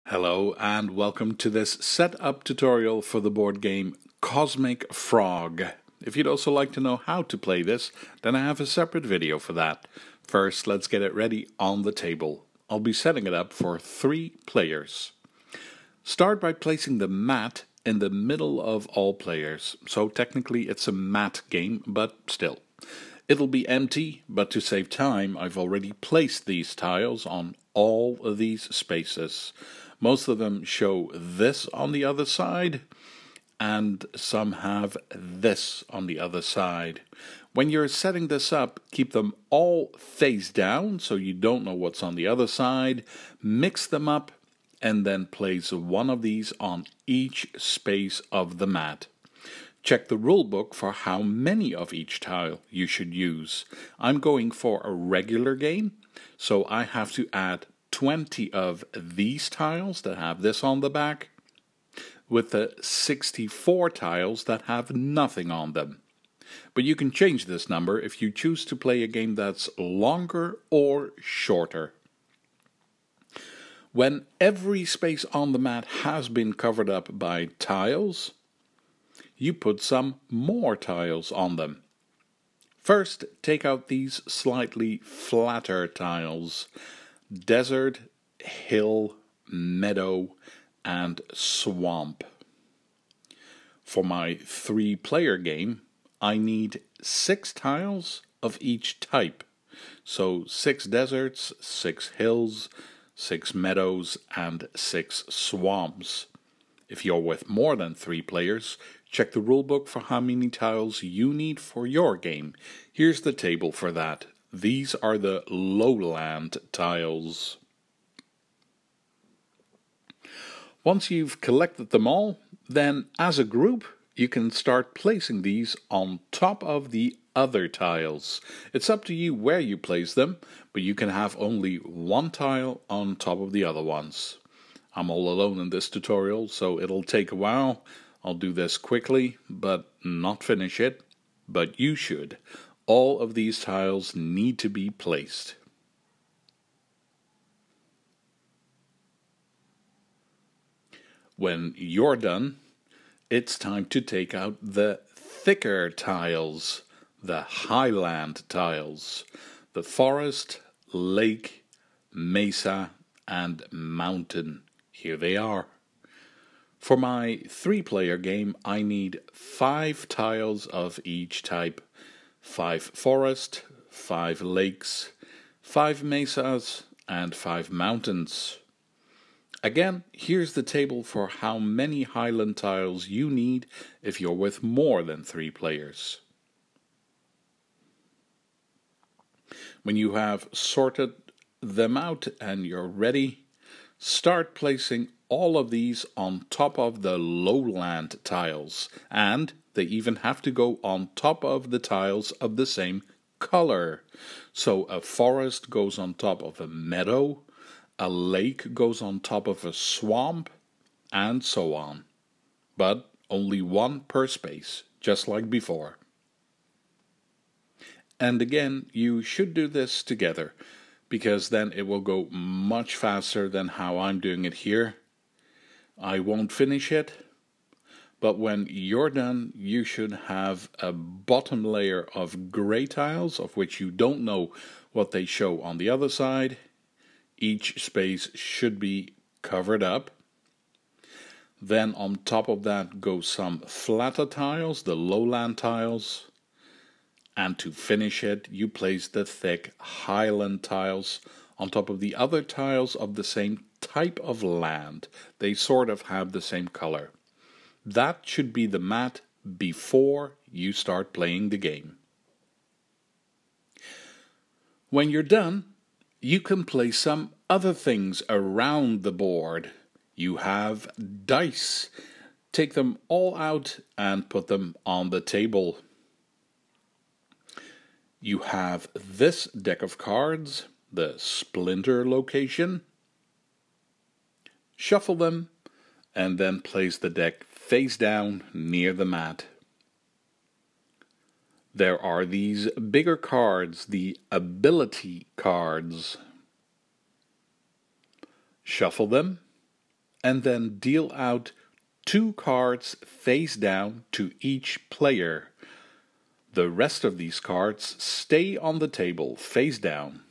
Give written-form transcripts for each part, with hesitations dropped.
Hello and welcome to this setup tutorial for the board game Cosmic Frog. If you'd also like to know how to play this, then I have a separate video for that. First, let's get it ready on the table. I'll be setting it up for 3 players. Start by placing the mat in the middle of all players. So technically it's a mat game, but still. It'll be empty, but to save time, I've already placed these tiles on all of these spaces. Most of them show this on the other side, and some have this on the other side. When you're setting this up, keep them all face down so you don't know what's on the other side. Mix them up, and then place one of these on each space of the mat. Check the rulebook for how many of each tile you should use. I'm going for a regular game, so I have to add 20 of these tiles that have this on the back, with the 64 tiles that have nothing on them. But you can change this number if you choose to play a game that's longer or shorter. When every space on the mat has been covered up by tiles, you put some more tiles on them. First, take out these slightly flatter tiles: desert, hill, meadow, and swamp. For my 3-player game, I need 6 tiles of each type. So 6 deserts, 6 hills, 6 meadows, and 6 swamps. If you're with more than 3 players, check the rulebook for how many tiles you need for your game. Here's the table for that. These are the lowland tiles. Once you've collected them all, then as a group, you can start placing these on top of the other tiles. It's up to you where you place them, but you can have only one tile on top of the other ones. I'm all alone in this tutorial, so it'll take a while. I'll do this quickly, but not finish it. But you should. All of these tiles need to be placed. When you're done, it's time to take out the thicker tiles, the highland tiles, the forest, lake, mesa, and mountain. Here they are. For my 3-player game, I need 5 tiles of each type. 5 forest, 5 lakes, 5 mesas, and 5 mountains. Again, here's the table for how many highland tiles you need if you're with more than 3 players. When you have sorted them out and you're ready, start placing all of these on top of the lowland tiles, and they even have to go on top of the tiles of the same color. So a forest goes on top of a meadow, a lake goes on top of a swamp, and so on. But only one per space, just like before. And again, you should do this together, because then it will go much faster than how I'm doing it here. I won't finish it, but when you're done, you should have a bottom layer of gray tiles, of which you don't know what they show on the other side. Each space should be covered up. Then on top of that go some flatter tiles, the lowland tiles. And to finish it, you place the thick highland tiles on top of the other tiles of the same type of land. They sort of have the same color. That should be the mat before you start playing the game. When you're done, you can place some other things around the board. You have dice. Take them all out and put them on the table. You have this deck of cards, the splinter location. Shuffle them, and then place the deck face down near the mat. There are these bigger cards, the ability cards. Shuffle them, and then deal out 2 cards face down to each player. The rest of these cards stay on the table face down.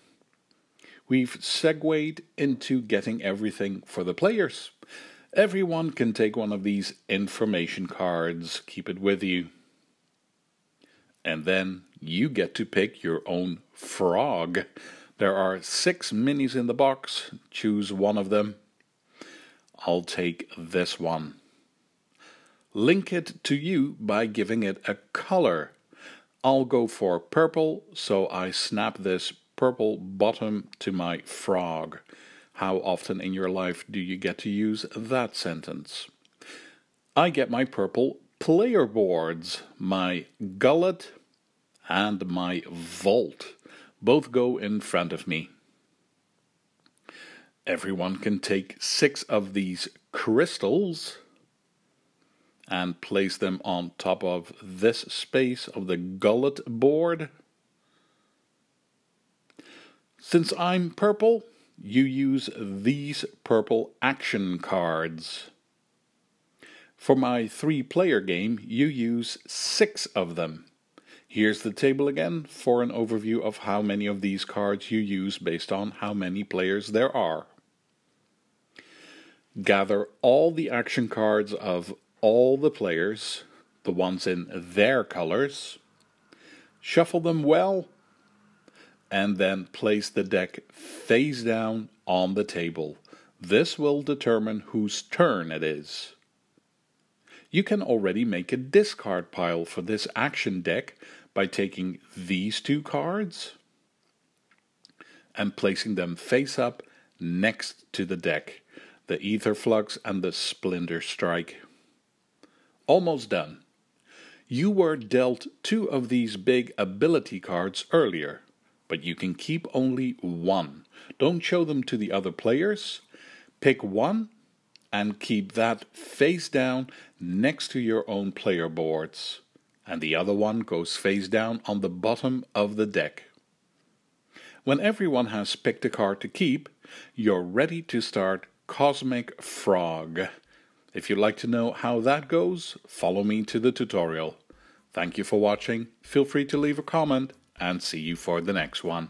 We've segued into getting everything for the players. Everyone can take one of these information cards, keep it with you. And then you get to pick your own frog. There are 6 minis in the box. Choose one of them. I'll take this one. Link it to you by giving it a color. I'll go for purple, so I snap this purple bottom to my frog. How often in your life do you get to use that sentence? I get my purple player boards, my gullet and my vault. Both go in front of me. Everyone can take 6 of these crystals and place them on top of this space of the gullet board. Since I'm purple, you use these purple action cards. For my 3-player game, you use 6 of them. Here's the table again for an overview of how many of these cards you use based on how many players there are. Gather all the action cards of all the players, the ones in their colors. Shuffle them well, and then place the deck face down on the table. This will determine whose turn it is. You can already make a discard pile for this action deck by taking these 2 cards and placing them face up next to the deck, the Ether Flux and the Splinter Strike. Almost done. You were dealt 2 of these big ability cards earlier, but you can keep only 1. Don't show them to the other players. Pick 1 and keep that face down next to your own player boards, and the other one goes face down on the bottom of the deck. When everyone has picked a card to keep, you're ready to start Cosmic Frog. If you'd like to know how that goes, follow me to the tutorial. Thank you for watching. Feel free to leave a comment, and see you for the next one.